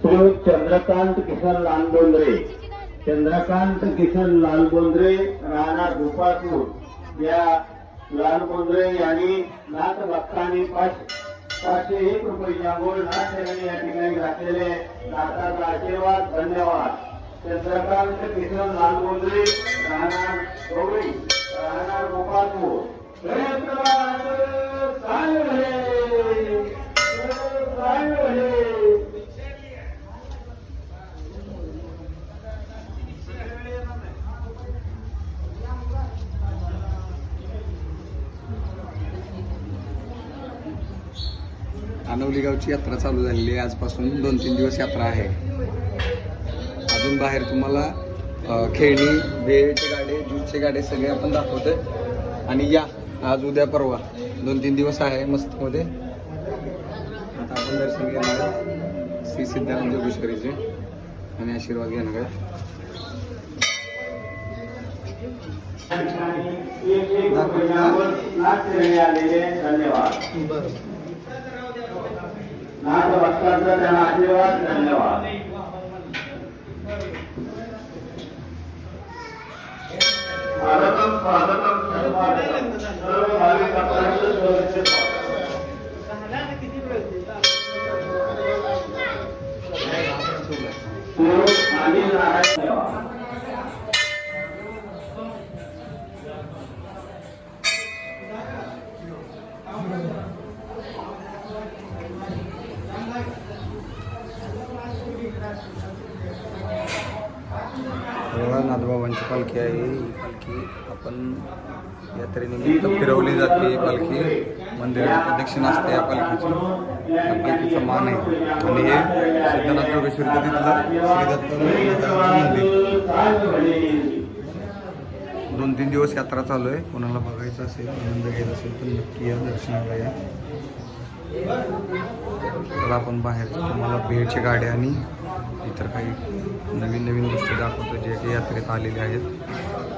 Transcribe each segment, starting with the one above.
श्री चंद्रकांत किशन लालबोंद्रे, चंद्रकांत किशन लालबोंद्रे राहणार गोपाळपूर या लालबोंद्रे यांनी नाथ भक्तांनी 501 रुपये गोल्ड नाथ यांनी या ठिकाणी घातलेले नाथाचा आशीर्वाद. धन्यवाद. चंद्रकांत किशन लालबोंद्रे राहणार गौरी राहणार गोपाळपूर. आनवली गावची यात्रा चालू झालेली आहे. आजपासून 2-3 दिवस यात्रा आहे. अजून बाहेर तुम्हाला खेळणी, भेळचे गाडे, ज्यूसचे गाडे सगळे आपण दाखवतोय. आणि या आज उद्या परवा 2-3 दिवस आहे मस्तमध्ये. आता आपण दर्शन घेणार आहे श्री सिद्धाराम जोगेश्वरीचे आणि आशीर्वाद घेणार आहे. धन्यवाद. नाथ भक्तांचा त्यांना आशीर्वाद. धन्यवाद. स्वागतम स्वागतम सर्व भाविक भक्तांचं स्वागत. नाथबाबांची पालखी आहे. ही पालखी आपण यात्रेनिमित्त फिरवली जाते. पालखी मंदिराची प्रदक्षिणा असते या पालखीची. या पालखीचा मान आहे. आणि हे सिद्धनाथ जोगेश्वरीचं तिथलं श्री दत्त मंदिर. 2-3 दिवस यात्रा चालू आहे. कोणाला बघायचं असेल, आनंद घ्यायचा असेल तर नक्की या दर्शनाला या. तर आपण बाहेरच्या तुम्हाला भेळच्या गाड्या आणि इतर काही नवीन गोष्टी दाखवतो जे की यात्रेत आलेले आहेत.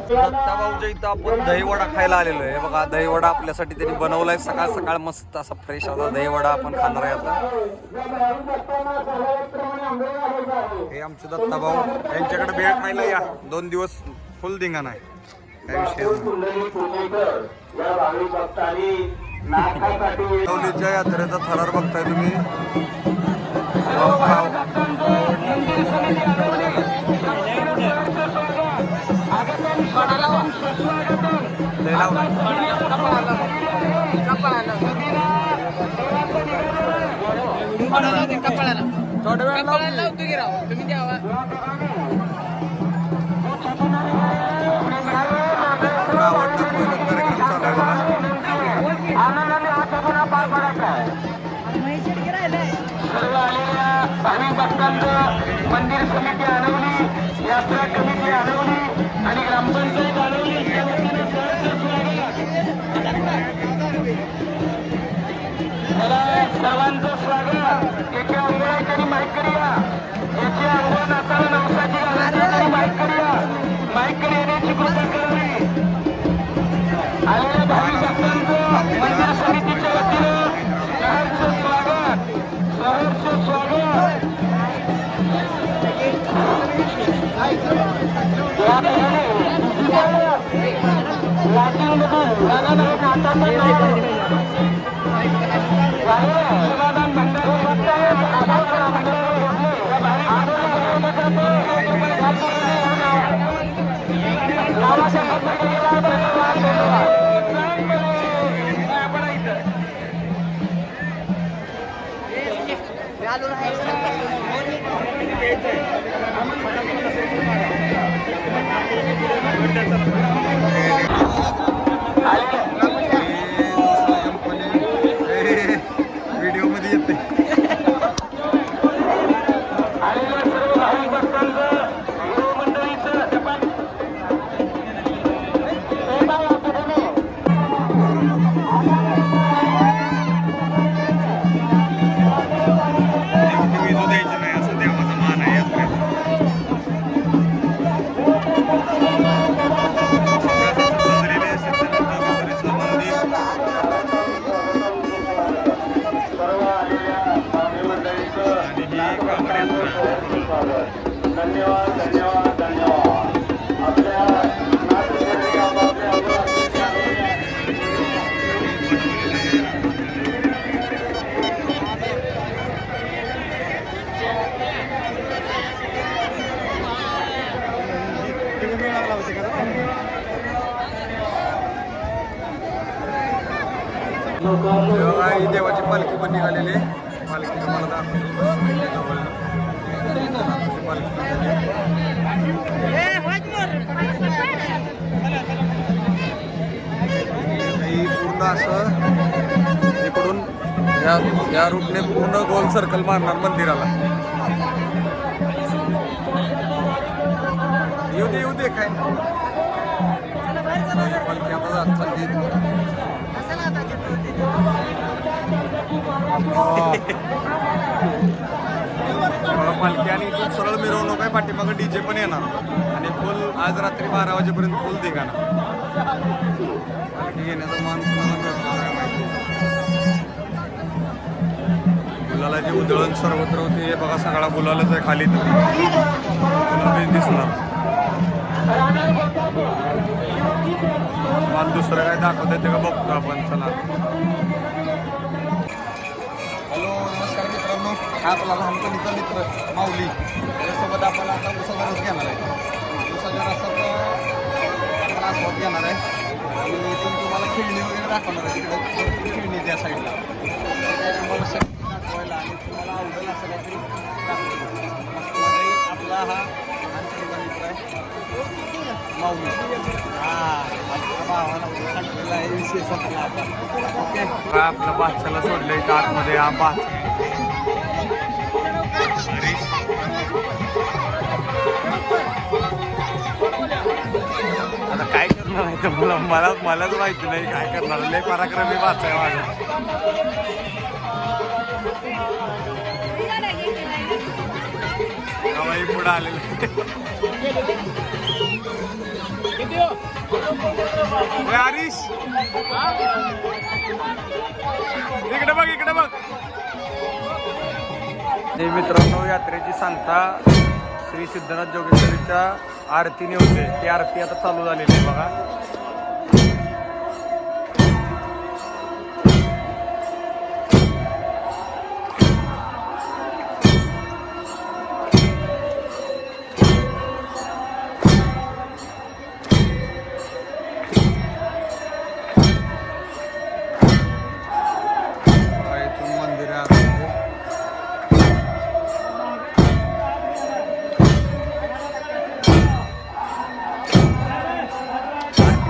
दत्ताभाऊच्या इथं आपण दहीवडा खायला आलेलो आहे. बघा दहीवडा आपल्यासाठी त्यांनी बनवलाय. सकाळ सकाळ मस्त असा फ्रेश असा दहीवडा आपण खाणार आहे आता. हे आमचे दत्ताभाऊ, यांच्याकडे भेळ खायला या. 2 दिवस फुल धिंगाणा आहे. काय विषय नाही. यात्रेचा थरार बघताय तुम्ही. मंदिर समिती आणवली, यात्रा कमिटी आणवली आणि ग्रामपंचायत आणवली. सर्वांचं स्वागत. एका अंगणाची माईक करूया. याची आव्हान आता नवसाची घालण्याची माईक करूया. माईक येण्याची कृपा करावी. आलेल्या भाविक भक्तांचं मंदिर समितीच्या वतीनं सहर्ष स्वागत. सहर्ष स्वागत. व्हिडिओ मध्ये येते. धन्यवाद धन्यवाद धन्यवाद. आपल्या नागरिकांनी आपापल्या ही देवाची पालखी पण निघालेली आहे. पालखी तुम्हाला दाखवतो. पालखी ही पूर्ण असं इकडून या रूटने पूर्ण गोल सर्कल मारणार मंदिराला. येऊ दे काय पालखी आता चालली. पालखी आणि इथून सरळ मिरवणूक आहे. पाठीमागं डीजे पण येणार आणि फुल आज रात्री 12 वाजेपर्यंत फुल दिघाना. पालखी घेण्याचा मान कुणाला मिळतो काय माहिती. गुलाला जे उधळण सर्वत्र होते हे बघा सगळा गुलालच आहे. खाली गुलाबी दिसणार. मला दुसरं काय दाखवत आहे ते का बघतो आपण. चला हॅलो नमस्कार मित्रांनो. हा आपला लहानपणीचा मित्र माऊली. त्याच्यासोबत आपण आता उसाचा रस घेणार आहे. उसाच्या रसाचा आपण आस्वाद घेणार आहे आणि इथून तुम्हाला खेळणी वगैरे दाखवणार आहे. तिकडे खेळणी त्या साईडला तुम्हाला शक्ती दाखवायला आणि तुम्हाला आवडेल असं काहीतरी दाखवतो. आपला हा लहानपणीचा मित्र आहे माऊली. आपल्या बादशाला सोडलंय का आतमध्ये. हा बाद आता काय करणार आहे तर मलाच माहिती नाही काय करणार. लय पराक्रमी बादशा आहे माझा. पुढे आलेलं हरीश इकडे बघ इकडे बघ. जे मित्रांनो यात्रेची सांगता श्री सिद्धनाथ जोगेश्वरीच्या आरतीने होते. ती आरती आता चालू झालेली आहे बघा.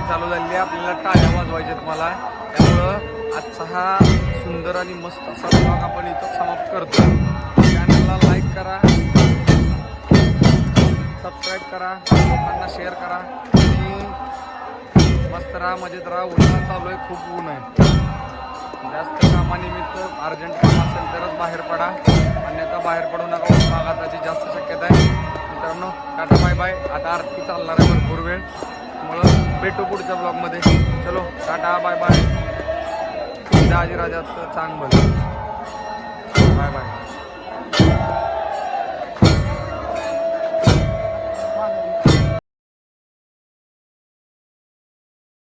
चालू झालेली. आपल्याला टाळ्या वाजवायच्या मला. त्यामुळं आजचा हा सुंदर आणि मस्त असा ब्लॉग आपण इथं समाप्त करतो. चॅनलला लाईक करा, सबस्क्राईब करा, लोकांना शेअर करा आणि मस्त राहा, मजेत राहा. उन्हाळा चालू आहे, खूप ऊन आहे. जास्त कामानिमित्त अर्जंट काम असेल तरच बाहेर पडा, अन्यथा बाहेर पडू नका. उन्हाळ्याची जास्त शक्यता आहे. मित्रांनो टाटा बाय बाय. आता आरती चालणार आहे भरपूर वेळ. त्यामुळं भेटू पुढच्या ब्लॉगमध्ये. चलो टाटा बाय बाय. राजाचं चांग भलं. Bye bye.